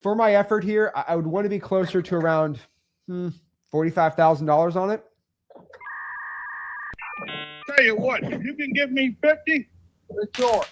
For my effort here, I would want to be closer to around $45,000 on it. Tell you what, if you can give me 50, it's yours.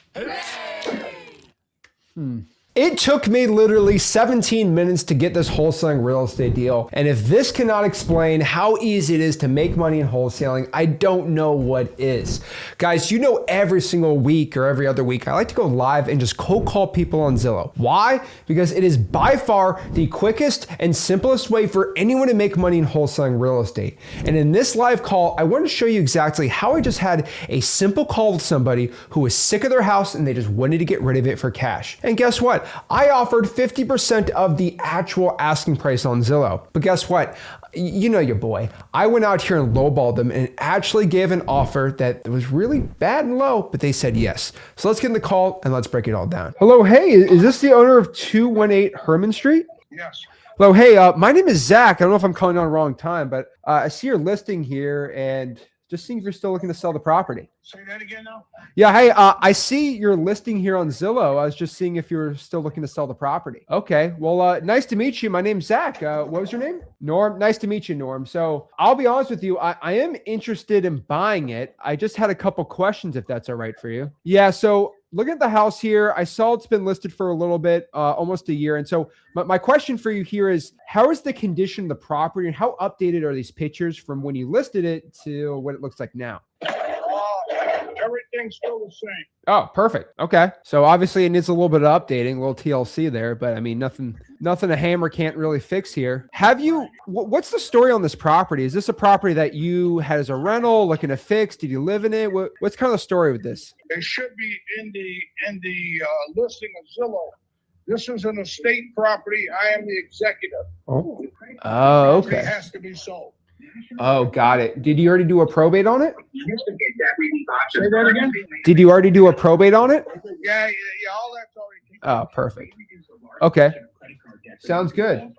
It took me literally 17 minutes to get this wholesaling real estate deal. And if this cannot explain how easy it is to make money in wholesaling, I don't know what is. Guys, you know, every single week or every other week, I like to go live and just cold call people on Zillow. Why? Because it is by far the quickest and simplest way for anyone to make money in wholesaling real estate. And in this live call, I want to show you exactly how I just had a simple call with somebody who was sick of their house and they just wanted to get rid of it for cash. And guess what? I offered 50% of the actual asking price on Zillow. But guess what? You know your boy. I went out here and lowballed them and actually gave an offer that was really bad and low, but they said yes. So let's get in the call and let's break it all down. Hello, hey, is this the owner of 218 Herman Street? Yes. Hello, hey, my name is Zach. I don't know if I'm calling on the wrong time, but I see your listing here and just seeing if you're still looking to sell the property. Say that again now? Yeah, hey, I see your listing here on Zillow. I was just seeing if you're still looking to sell the property. Okay, well, nice to meet you. My name's Zach. What was your name? Norm. Nice to meet you, Norm. So I'll be honest with you. I am interested in buying it. I just had a couple questions, if that's all right for you. Yeah, so looking at the house here, I saw it's been listed for a little bit, almost a year. And so my question for you here is, how is the condition of the property and how updated are these pictures from when you listed it to what it looks like now? Everything's still the same. Oh, perfect. Okay. So obviously it needs a little bit of updating, a little TLC there, but I mean, nothing a hammer can't really fix here. What's the story on this property? Is this a property that you had as a rental, looking to fix? Did you live in it? What's kind of the story with this? It should be in the listing of Zillow. This is an estate property. I am the executive. Oh, Property okay. has to be sold. Oh, got it. Did you already do a probate on it? Say that again? Did you already do a probate on it? Yeah, all that's already. Oh, perfect. Okay. Sounds good.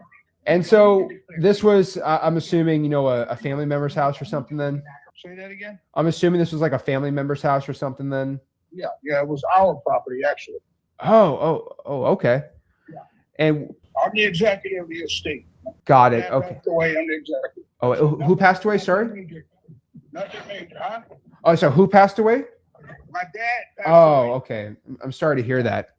And so this was, I'm assuming, you know, a family member's house or something then? Say that again? I'm assuming this was like a family member's house or something then? Yeah, it was our property, actually. Oh, okay. Yeah. And I'm the executive of the estate. got it. Dad Okay. passed away, I'm the executive. Oh, who passed away? Sorry. Nothing major, huh? Oh, so who passed away? My dad passed Oh, away. okay. I'm sorry to hear that.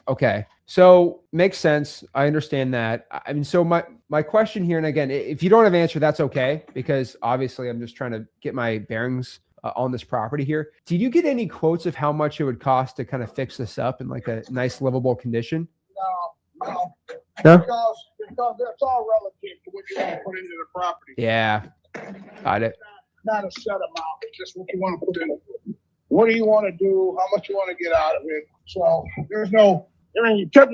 Okay. So makes sense. I understand that. I mean, so my question here, and again, if you don't have an answer, that's okay, because obviously I'm just trying to get my bearings on this property here. Did you get any quotes of how much it would cost to kind of fix this up in like a nice livable condition? No. No? Because that's all relative to what you want to put into the property. Yeah. Got it. Not a set amount, it's just what you want to put in it. What do you want to do? How much you want to get out of it? So there's no, you can put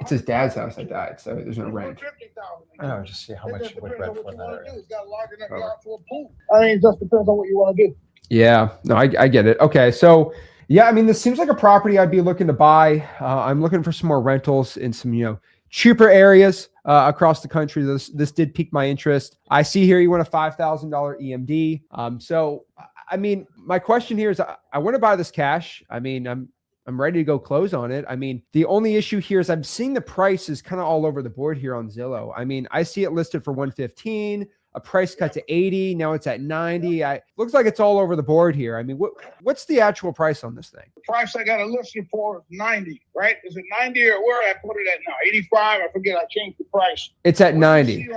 It's his dad's house that died, so there's no rent. Oh, just see how much you would rent for that area. It's got a large enough yard for a pool. I mean, it just depends on what you want to do. Yeah, no, I get it. Okay, so yeah, I mean, this seems like a property I'd be looking to buy. I'm looking for some more rentals in some, you know, cheaper areas across the country. This did pique my interest. I see here you want a $5,000 EMD. So, I mean, my question here is, I want to buy this cash. I mean, I'm ready to go close on it. I mean, the only issue here is I'm seeing the prices kind of all over the board here on Zillow. I mean, I see it listed for 115. A price cut to 80. Now it's at 90. Looks like it's all over the board here. I mean, what's the actual price on this thing? The price I got it listed for is 90, right? Is it 90 or where I put it at now? 85? I forget. I changed the price. It's at 90.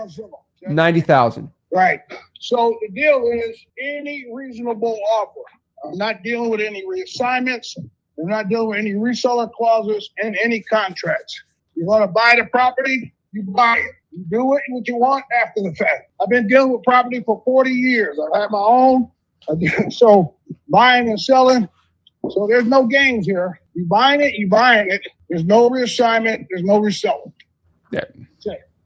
90,000. Right. So the deal is any reasonable offer. I'm not dealing with any reassignments. I'm not dealing with any reseller clauses and any contracts. You want to buy the property, you buy it. You do what you want after the fact. I've been dealing with property for 40 years. I've had my own. So buying and selling. So there's no games here. You buying it. There's no reassignment. There's no reselling. Yeah.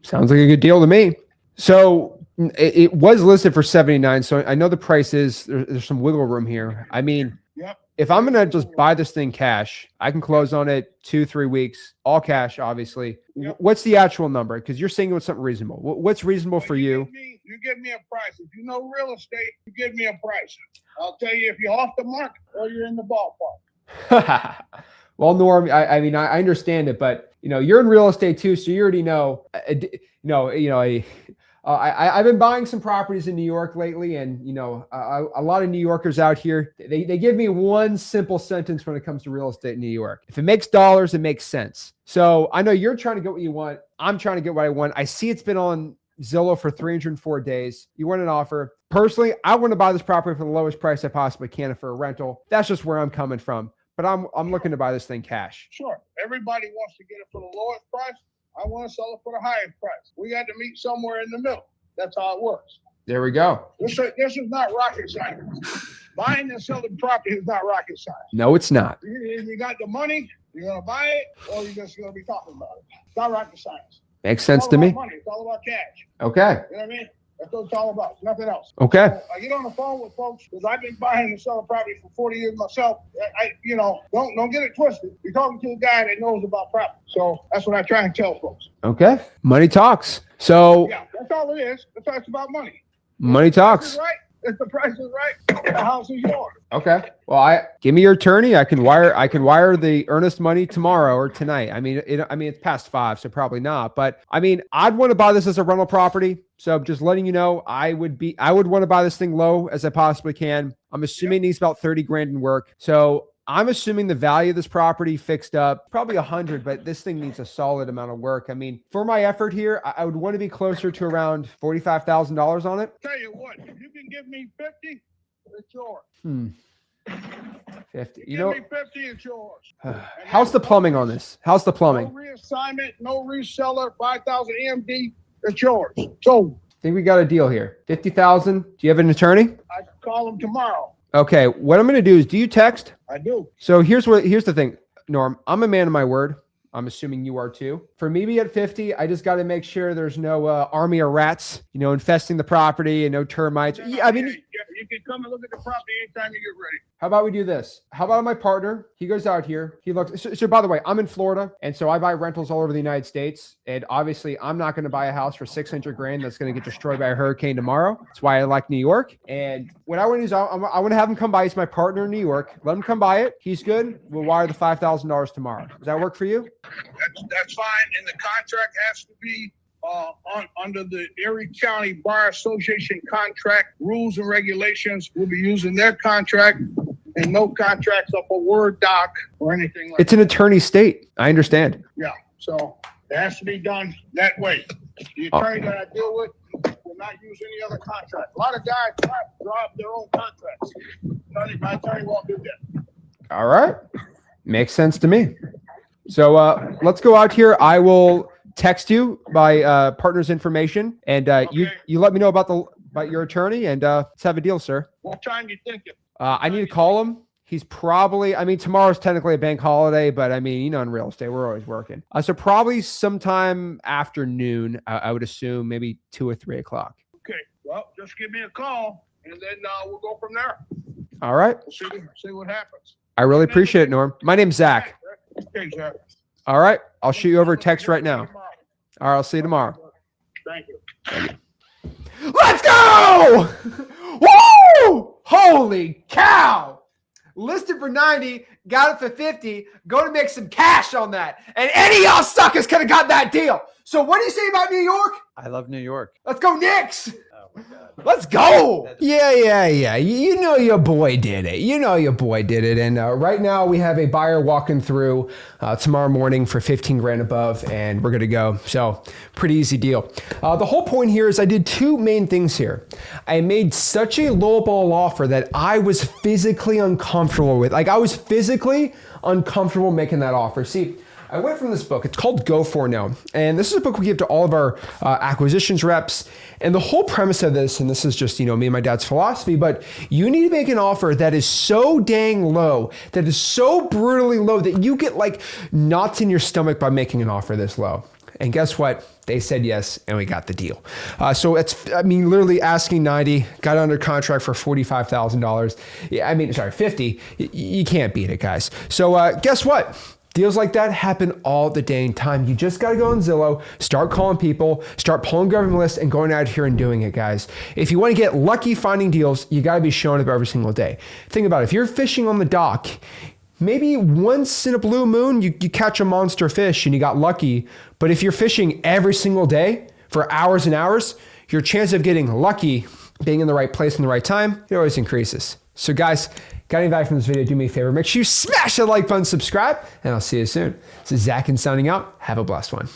Sounds like a good deal to me. So it was listed for 79. So I know the price is, there's some wiggle room here. I mean, yep. If I'm going to just buy this thing cash, I can close on it 2-3 weeks, all cash, obviously. Yep. What's the actual number? Because you're saying it was something reasonable. What's reasonable for you? You give me a price. If you know real estate, you give me a price. I'll tell you if you're off the market or you're in the ballpark. Well, Norm, I mean, I understand it, but you're in real estate too, so you already know. I've been buying some properties in New York lately, and a lot of New Yorkers out here, they give me one simple sentence when it comes to real estate in New York: if it makes dollars, it makes sense. So I know you're trying to get what you want. I'm trying to get what I want. I see it's been on Zillow for 304 days. You want an offer. Personally, I want to buy this property for the lowest price I possibly can for a rental. That's just where I'm coming from. But I'm looking to buy this thing cash. Sure. Everybody wants to get it for the lowest price. I want to sell it for the highest price. We got to meet somewhere in the middle. That's how it works. There we go. This is not rocket science. Buying and selling property is not rocket science. No, it's not. If you got the money, you're going to buy it, or you're just going to be talking about it. It's not rocket science. Makes sense to me. Money. It's all about cash. Okay. You know what I mean? That's what it's all about. It's nothing else. Okay. So I get on the phone with folks because I've been buying and selling property for 40 years myself. Don't get it twisted. You're talking to a guy that knows about property. So that's what I try and tell folks. Okay. Money talks. So yeah, that's all it is. That's all it's about money. Money talks. Right. If the price is right, the house is yours. Okay. Well, give me your attorney. I can wire the earnest money tomorrow or tonight. I mean, it's past 5, so probably not. But I mean, I'd want to buy this as a rental property. So just letting you know, I would want to buy this thing low as I possibly can. I'm assuming it needs about 30 grand in work. So I'm assuming the value of this property fixed up probably 100, but this thing needs a solid amount of work. I mean, for my effort here, I would want to be closer to around $45,000 on it. Tell you what, if you can give me 50, it's yours. 50. Give me 50, it's yours. How's the plumbing on this? How's the plumbing? No reassignment, no reseller, 5,000 EMD, it's yours. So I think we got a deal here. 50,000. Do you have an attorney? I can call him tomorrow. Okay, what I'm going to do is, do you text? I do. So here's the thing, Norm. I'm a man of my word. I'm assuming you are too. For me to be at 50, I just got to make sure there's no army of rats, infesting the property and no termites. Yeah, I mean, you can come and look at the property anytime you get ready. How about we do this? How about my partner? He goes out here. He looks. So by the way, I'm in Florida, and so I buy rentals all over the United States. And obviously, I'm not going to buy a house for 600 grand that's going to get destroyed by a hurricane tomorrow. That's why I like New York. And what I want to do is I want to have him come by. He's my partner in New York. Let him come by it. He's good. We'll wire the $5,000 tomorrow. Does that work for you? That's fine. And the contract has to be under the Erie County Bar Association contract rules and regulations. We'll be using their contract, and no contracts up a Word doc or anything like that. It's an attorney state. I understand. Yeah. So it has to be done that way. The attorney that I deal with will not use any other contract. A lot of guys draw up their own contracts. My attorney won't do that. All right. Makes sense to me. So let's go out here. I will text you my partner's information, and Okay. you let me know about your attorney, and let's have a deal, sir. What time you thinking? I need to call him. He's probably, tomorrow's technically a bank holiday, but in real estate, we're always working. So probably sometime afternoon, I would assume maybe 2 or 3 o'clock. Okay. Well, just give me a call, and then we'll go from there. All right. We'll see what happens. I really appreciate it, Norm. My name's Zach. Okay, Zach. All right. I'll shoot you over a text right now. All right. I'll see you tomorrow. Thank you. Let's go! Woo! Holy cow! Listed for 90, got it for 50. Going to make some cash on that. And any of y'all suckers could have got that deal. So what do you say about New York? I love New York. Let's go, Knicks! Oh my God. Let's go! Yeah. You know your boy did it. And right now we have a buyer walking through tomorrow morning for 15 grand above, and we're good to go. So pretty easy deal. The whole point here is I did 2 main things here. I made such a lowball offer that I was physically uncomfortable with. Like, I was physically uncomfortable making that offer. See, I went from this book. It's called Go For No. And this is a book we give to all of our acquisitions reps. And the whole premise of this, and this is just, me and my dad's philosophy, but you need to make an offer that is so dang low, that is so brutally low that you get like knots in your stomach by making an offer this low. And guess what? They said yes, and we got the deal. So it's, literally asking 90, got under contract for $45,000. Yeah, 50. You can't beat it, guys. So guess what? Deals like that happen all the dang time. You just got to go on Zillow, start calling people, start pulling government lists, and going out here and doing it, guys. If you want to get lucky finding deals, you got to be showing up every single day. Think about it. If you're fishing on the dock, maybe once in a blue moon, you catch a monster fish and you got lucky. But if you're fishing every single day for hours and hours, your chance of getting lucky, being in the right place in the right time, it always increases. So guys, got any value from this video, do me a favor. Make sure you smash that like button, subscribe, and I'll see you soon. This is Zach Ginn signing out. Have a blessed one.